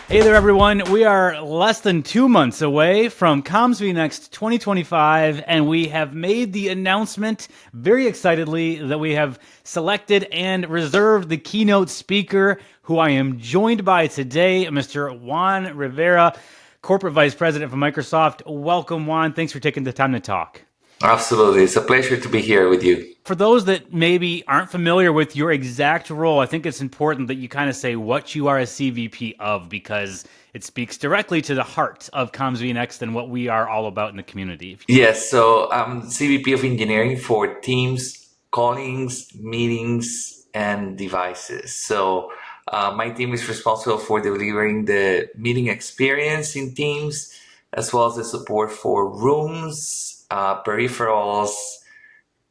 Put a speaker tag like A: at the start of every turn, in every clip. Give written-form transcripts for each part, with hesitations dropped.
A: Hey there, everyone. We are less than 2 months away from CvN 2025, and we have made the announcement very excitedly that we have selected and reserved the keynote speaker, who I am joined by today, Mr. Juan Rivera, Corporate Vice President for Microsoft. Welcome, Juan. Thanks for taking the time to talk.
B: Absolutely. It's a pleasure to be here with you.
A: For those that maybe aren't familiar with your exact role, I think it's important that you kind of say what you are a CVP of, because it speaks directly to the heart of CvN and what we are all about in the community.
B: Yes, so I'm CVP of Engineering for Teams, Callings, Meetings, and Devices. So my team is responsible for delivering the meeting experience in Teams, as well as the support for rooms, peripherals,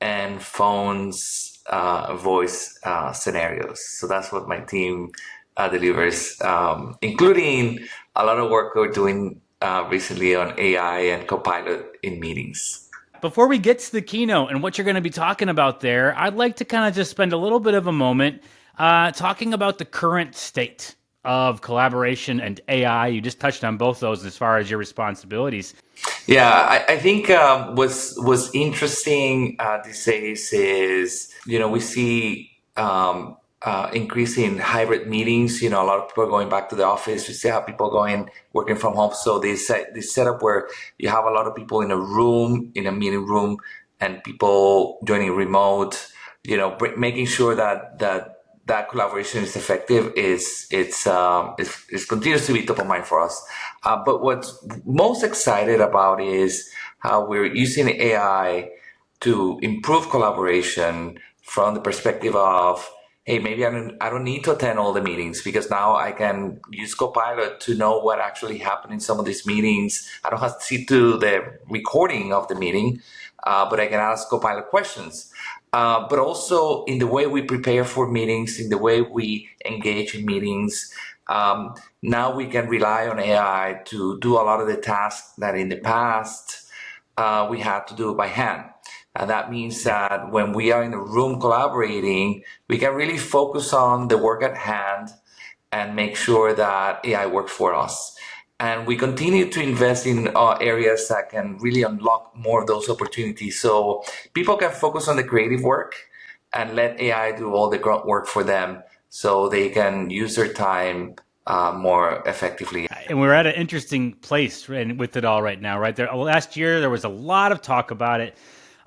B: and phones, voice scenarios. So that's what my team delivers, including a lot of work we're doing recently on AI and Copilot in meetings.
A: Before we get to the keynote and what you're going to be talking about there, I'd like to kind of just spend a little bit of a moment talking about the current state of collaboration and AI. You just touched on both those as far as your responsibilities.
B: Yeah, I think what's interesting these days is, we see increasing hybrid meetings. A lot of people are going back to the office. We see how people going working from home. So this setup where you have a lot of people in a room, in a meeting room, and people joining remote. Making sure that collaboration is effective is continues to be top of mind for us. But what's most excited about is how we're using AI to improve collaboration from the perspective of, hey, maybe I don't need to attend all the meetings, because now I can use Copilot to know what actually happened in some of these meetings. I don't have to see to the recording of the meeting, but I can ask Copilot questions. But also in the way we prepare for meetings, in the way we engage in meetings. Now we can rely on AI to do a lot of the tasks that in the past we had to do by hand. And that means that when we are in a room collaborating, we can really focus on the work at hand and make sure that AI works for us. And we continue to invest in areas that can really unlock more of those opportunities, so people can focus on the creative work and let AI do all the grunt work for them, so they can use their time more effectively.
A: And we're at an interesting place with it all right now, right? Last year, there was a lot of talk about it,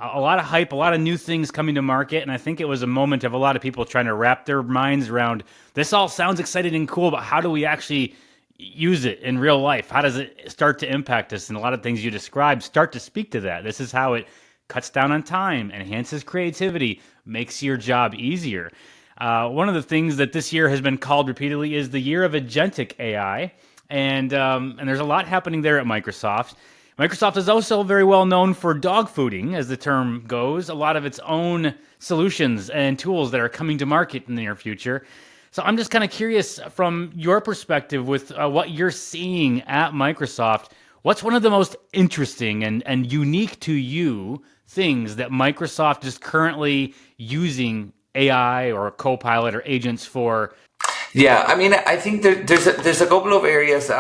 A: a lot of hype, a lot of new things coming to market. And I think it was a moment of a lot of people trying to wrap their minds around, this all sounds exciting and cool, but how do we actually use it in real life? How does it start to impact us? And a lot of things you described start to speak to that. This is how it cuts down on time, enhances creativity, makes your job easier. One of the things that this year has been called repeatedly is the year of agentic AI. And there's a lot happening there at Microsoft. Microsoft is also very well known for dog fooding, as the term goes, a lot of its own solutions and tools that are coming to market in the near future. So I'm just kind of curious, from your perspective, with what you're seeing at Microsoft, what's one of the most interesting and unique to you things that Microsoft is currently using AI or Copilot or agents for?
B: Yeah, I mean, I think there's a couple of areas.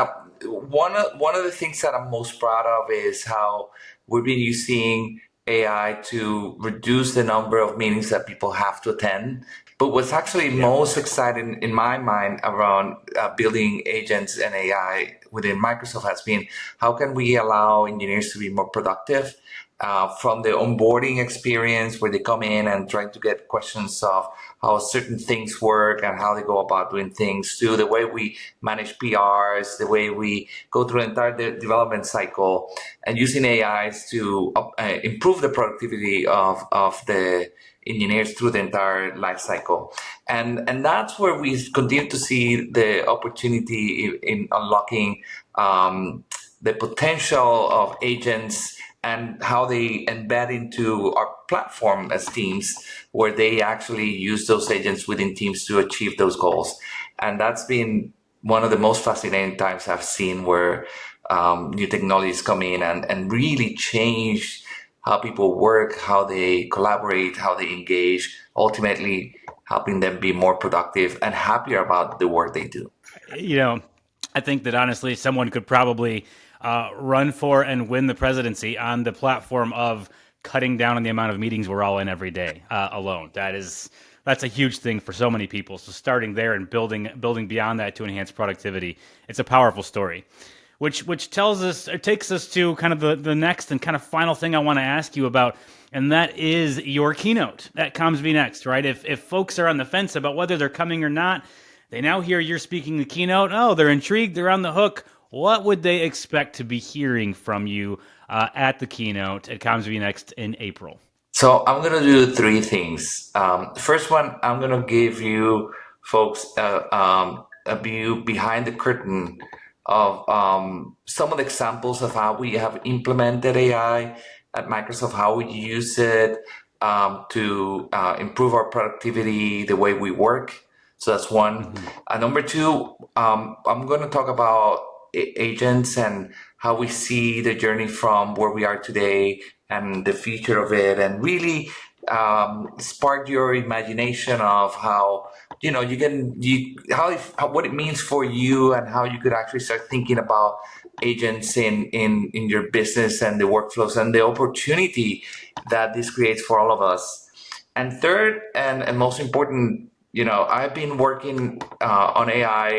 B: One of the things that I'm most proud of is how we've been using AI to reduce the number of meetings that people have to attend. But what's actually most exciting in my mind around building agents and AI within Microsoft has been, how can we allow engineers to be more productive? From the onboarding experience, where they come in and try to get questions of how certain things work and how they go about doing things, to the way we manage PRs, the way we go through the entire development cycle, and using AIs to improve the productivity of the engineers through the entire life cycle. And that's where we continue to see the opportunity in unlocking the potential of agents and how they embed into our platform as teams, where they actually use those agents within teams to achieve those goals. And that's been one of the most fascinating times I've seen, where new technologies come in and really change how people work, how they collaborate, how they engage, ultimately helping them be more productive and happier about the work they do.
A: You know, I think that honestly, someone could probably run for and win the presidency on the platform of cutting down on the amount of meetings we're all in every day alone. That's a huge thing for so many people. So starting there and building beyond that to enhance productivity, it's a powerful story. Which tells us or takes us to kind of the next and kind of final thing I want to ask you about, and that is your keynote at ComsV Next, right? If folks are on the fence about whether they're coming or not, they now hear you're speaking the keynote. Oh, they're intrigued. They're on the hook. What would they expect to be hearing from you at the keynote at ComsV Next in April?
B: So I'm going to do three things. First one, I'm going to give you folks a view behind the curtain of some of the examples of how we have implemented AI at Microsoft, how we use it to improve our productivity, the way we work. So that's one. Number two, I'm going to talk about agents and how we see the journey from where we are today and the future of it, and really spark your imagination of how what it means for you and how you could actually start thinking about agents in your business and the workflows and the opportunity that this creates for all of us. And third, and most important, I've been working on AI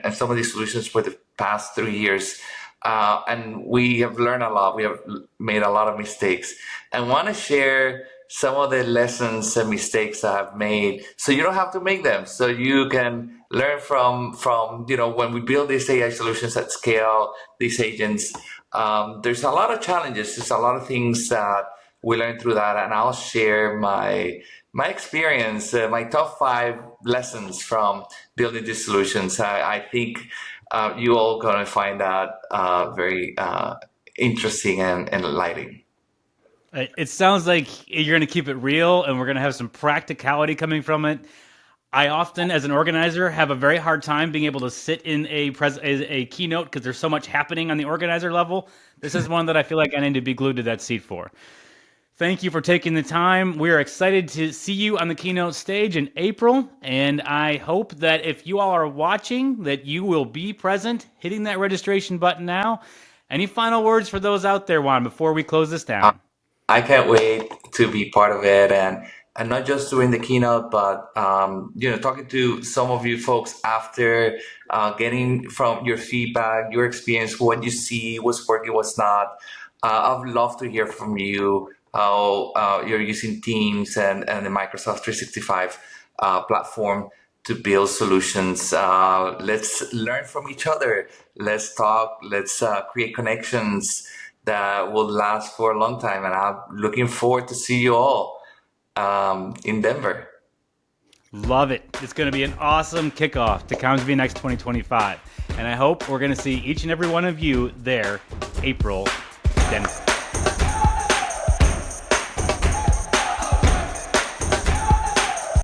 B: and some of these solutions for the past 3 years. And we have learned a lot. We have made a lot of mistakes, and want to share some of the lessons and mistakes I have made, so you don't have to make them. So you can learn from when we build these AI solutions at scale, these agents. There's a lot of challenges. There's a lot of things that we learned through that, and I'll share my experience, my top 5 lessons from building these solutions. I think you all gonna find that very interesting and enlightening.
A: It sounds like you're going to keep it real, and we're going to have some practicality coming from it. I often, as an organizer, have a very hard time being able to sit in a keynote because there's so much happening on the organizer level. This is one that I feel like I need to be glued to that seat for. Thank you for taking the time. We're excited to see you on the keynote stage in April, and I hope that if you all are watching, that you will be present, hitting that registration button now. Any final words for those out there, Juan, before we close this down?
B: I can't wait to be part of it, and not just doing the keynote, but talking to some of you folks after, getting from your feedback, your experience, what you see, what's working, what's not. I'd love to hear from you how you're using Teams and the Microsoft 365 platform to build solutions. Let's learn from each other. Let's talk. Let's create connections that will last for a long time. And I'm looking forward to see you all in Denver.
A: Love it. It's going to be an awesome kickoff to ComsV Next 2025. And I hope we're going to see each and every one of you there April 10th.